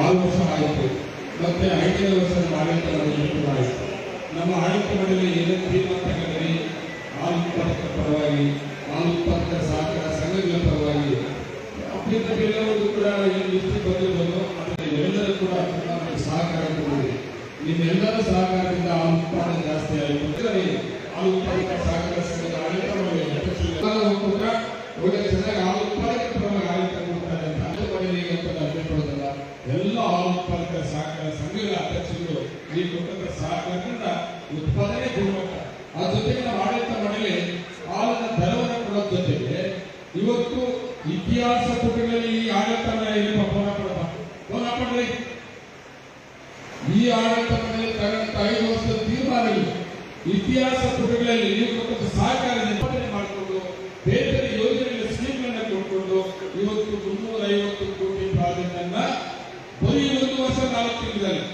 6 ವರ್ಷ ಆಯಿತು. ಮತ್ತೆ 5ನೇ ವರ್ಷ ಆಡಳಿತ ಕೂಡ ಆಯಿತು. ನಮ್ಮ ಆಡಳಿತ ಮಂಡಳಿ ಏನೇನು ತೀರ್ಮಾನ ತಗೊಂಡ್ರಿ, ಹಾಲು ಉತ್ಪಾದಕರ ಪರವಾಗಿ, ಹಾಲು ಉತ್ಪಾದಕರ ಸಹಕಾರ ಸಂಘಗಳ ಪರವಾಗಿ ಅಭ್ಯರ್ಥಿಗಳೆಲ್ಲರಿಗೂ ಕೂಡ ಏನು ದೃಷ್ಟಿ ಬಂದಿರ್ಬೋದು. ಅದಕ್ಕೆ ಎಲ್ಲರೂ ಕೂಡ ಸಹಕಾರ ಕೊಡಿದೆ. ನಿಮ್ಮೆಲ್ಲರ ಸಹಕಾರದಿಂದ ಹಾಲು ಉತ್ಪಾದನೆ ಜಾಸ್ತಿ ಆಯಿತು. ಹಾಲು ಉತ್ಪಾದಕರ ಸಹಕಾರ ಸಂಘದ ಆಡಳಿತ ಮಂಡಳಿ ಕೂಡ ಒಳ್ಳೆ ಚೆನ್ನಾಗಿ ಹಾಲು ಉತ್ಪಾದಕರ ಪರವಾಗಿ ಆಡಳಿತ ಕೊಡ್ತಾರೆ ಅಂತ ಆಡಳಿತ ಮಂಡಳಿಗೆ ಅಂತ ಅಭ್ಯರ್ಥಿಗಳಲ್ಲ, ಎಲ್ಲ ಹಾಲು ಉತ್ಪಾದಕರ ಸಹಕಾರ ಸಂಘಗಳ ಅಧ್ಯಕ್ಷರು ಈ ಕೊಟ್ಟಂತ ಸಹಕಾರದಿಂದ ಉತ್ಪಾದನೆ ಗುಣಮಟ್ಟ. ಆ ಜೊತೆಗೆ ನಮ್ಮ ಆಡಳಿತ ಮಂಡಳಿ ಹಾಲಿನ ದರವನ್ನು ಕೊಡೋದ್ರ ಜೊತೆಗೆ ಇವತ್ತು ಇತಿಹಾಸ ಪುಟಗಳಲ್ಲಿ ಈ ಆಡಳಿತ ಮಂಡಳಿ ಪಡ್ರಿ. ಈ ಆಡಳಿತ ಮಂಡಳಿ ತಗೊಂಡ 5 ವರ್ಷದ ತೀರ್ಮಾನಗಳು ಇತಿಹಾಸ ಪುಟಗಳಲ್ಲಿ ನೀವು ಕೊಟ್ಟಂತ ಸಹಕಾರ ಮಾಡಿಕೊಂಡು ಬೇರೆ ಬೇರೆ ಯೋಜನೆಗಳ ಸ್ಕೀಮ್ಗಳನ್ನ ಕೊಟ್ಕೊಂಡು ಇವತ್ತು 350 ಕೋಟಿ ಪ್ರಾಜೆಕ್ಟ್ ಅನ್ನ ಬರೀ 1 ವರ್ಷ 4 ತಿಂಗಳಲ್ಲಿ